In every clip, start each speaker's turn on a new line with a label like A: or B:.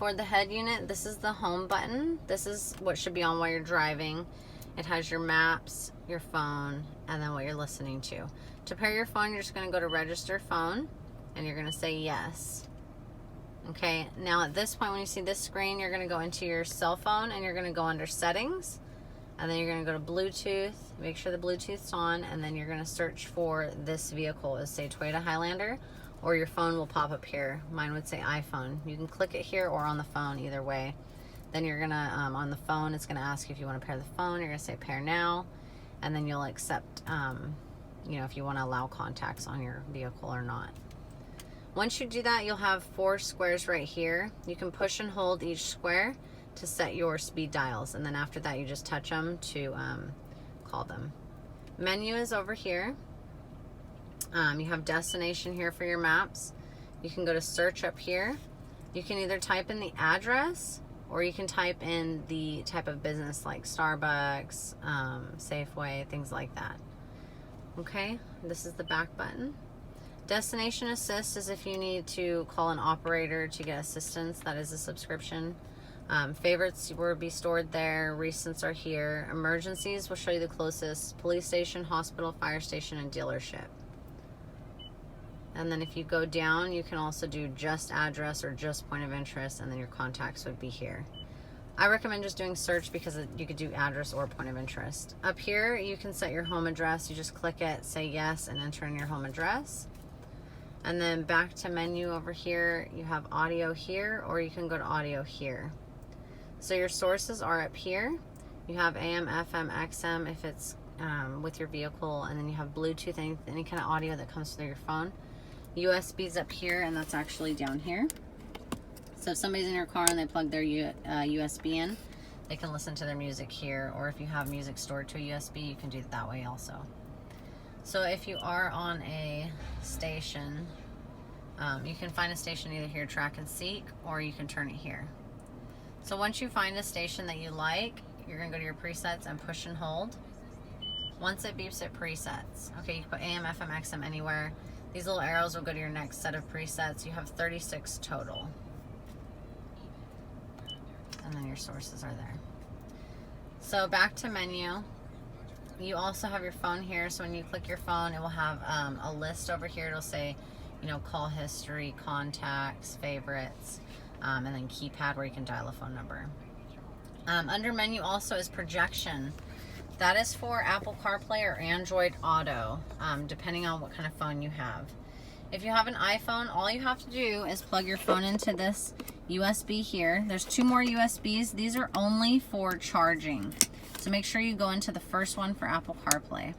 A: For the head unit, this is the home button. This is what should be on while you're driving. It has your maps, your phone, and then what you're listening to. To pair your phone, you're just going to go to register phone, and you're going to say yes. Okay, now at this point, when you see this screen, you're going to go into your cell phone, and you're going to go under settings, and then you're going to go to Bluetooth, make sure the Bluetooth's on, and then you're going to search for this vehicle. It'll say Toyota Highlander, or your phone will pop up here. Mine would say iPhone. You can click it here or on the phone, either way. Then you're gonna, on the phone, it's gonna ask you if you wanna pair the phone. You're gonna say pair now, and then you'll accept, you know, if you wanna allow contacts on your vehicle or not. Once you do that, you'll have 4 squares right here. You can push and hold each square to set your speed dials, and then after that, you just touch them to call them. Menu is over here. You have destination here for your maps. You can go to search up here. You can either type in the address or you can type in the type of business like Starbucks, Safeway, things like that. Okay, this is the back button. Destination assist is if you need to call an operator to get assistance. That is a subscription. Favorites will be stored there. Recents are here. Emergencies will show you the closest police station, hospital, fire station, and dealership. And then if you go down, you can also do just address or just point of interest, and then your contacts would be here. I recommend just doing search because you could do address or point of interest. Up here, you can set your home address. You just click it, say yes, and enter in your home address. And then back to menu over here, you have audio here, or you can go to audio here. So your sources are up here. You have AM, FM, XM if it's with your vehicle, and then you have Bluetooth, any kind of audio that comes through your phone. USB's up here, and that's actually down here. So if somebody's in your car and they plug their USB in, they can listen to their music here, or if you have music stored to a USB, you can do it that way also. So if you are on a station, you can find a station either here, track and seek, or you can turn it here. So once you find a station that you like, you're gonna go to your presets and push and hold. Once it beeps, it presets. Okay, you can put AM, FM, XM anywhere. These little arrows will go to your next set of presets. You have 36 total. And then your sources are there. So back to menu. You also have your phone here. So when you click your phone, it will have a list over here. It'll say, you know, call history, contacts, favorites, and then keypad where you can dial a phone number. Under menu also is projection. That is for Apple CarPlay or Android Auto, depending on what kind of phone you have. If you have an iPhone, all you have to do is plug your phone into this USB here. There's 2 more USBs. These are only for charging. So make sure you go into the first one for Apple CarPlay.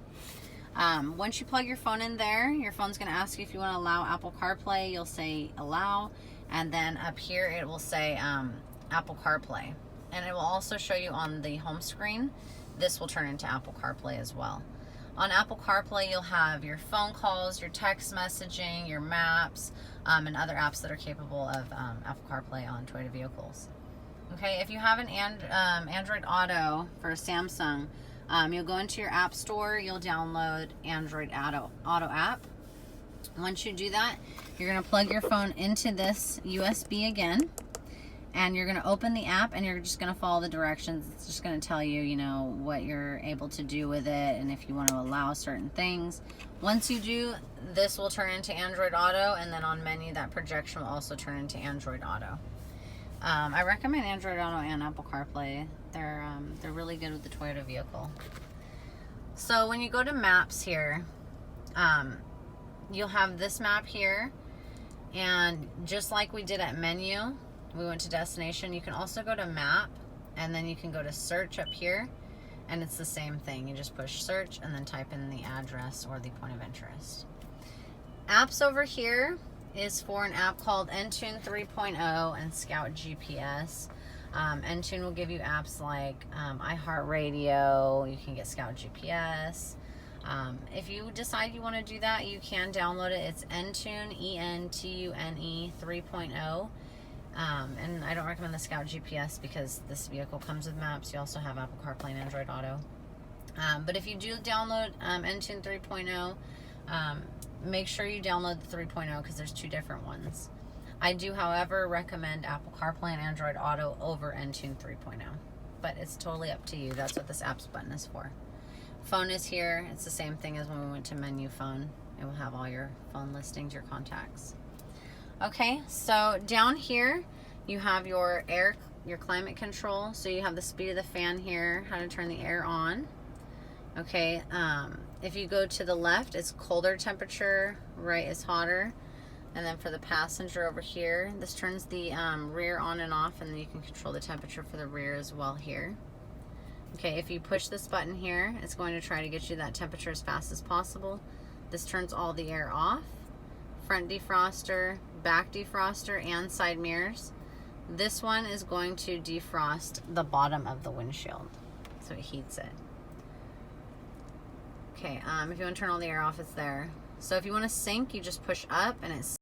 A: Once you plug your phone in there, your phone's going to ask you if you want to allow Apple CarPlay. You'll say allow, and then up here it will say Apple CarPlay. And it will also show you on the home screen. This will turn into Apple CarPlay as well. On Apple CarPlay, you'll have your phone calls, your text messaging, your maps, and other apps that are capable of Apple CarPlay on Toyota vehicles. Okay, if you have an Android Auto for a Samsung, you'll go into your app store, you'll download Android Auto app. Once you do that, you're going to plug your phone into this USB again. And you're going to open the app, and you're just going to follow the directions. It's just going to tell you, you know, what you're able to do with it and if you want to allow certain things. Once you do, this will turn into Android Auto, and then on menu, that projection will also turn into Android Auto. I recommend Android Auto and Apple CarPlay. They're really good with the Toyota vehicle. So when you go to maps here, you'll have this map here, and just like we did at menu, we went to destination. You can also go to map, and then you can go to search up here, and it's the same thing. You just push search and then type in the address or the point of interest. Apps over here is for an app called Entune 3.0 and Scout GPS. Entune will give you apps like iHeartRadio. You can get Scout GPS. If you decide you want to do that, you can download it. It's Entune, E-N-T-U-N-E 3.0. And I don't recommend the Scout GPS because this vehicle comes with maps. You also have Apple CarPlay and Android Auto. But if you do download Entune 3.0, make sure you download the 3.0 because there's 2 different ones. I do, however, recommend Apple CarPlay and Android Auto over Entune 3.0. But it's totally up to you. That's what this apps button is for. Phone is here. It's the same thing as when we went to menu phone. It will have all your phone listings, your contacts. Okay, so down here you have your air, your climate control. So you have the speed of the fan here, how to turn the air on. Okay, if you go to the left, it's colder temperature, right is hotter. And then for the passenger over here, this turns the rear on and off, and then you can control the temperature for the rear as well here. Okay, if you push this button here, it's going to try to get you that temperature as fast as possible. This turns all the air off. Front defroster, back defroster, and side mirrors. This one is going to defrost the bottom of the windshield, so it heats it. Okay, if you want to turn all the air off, it's there. So if you want to sync, you just push up and it's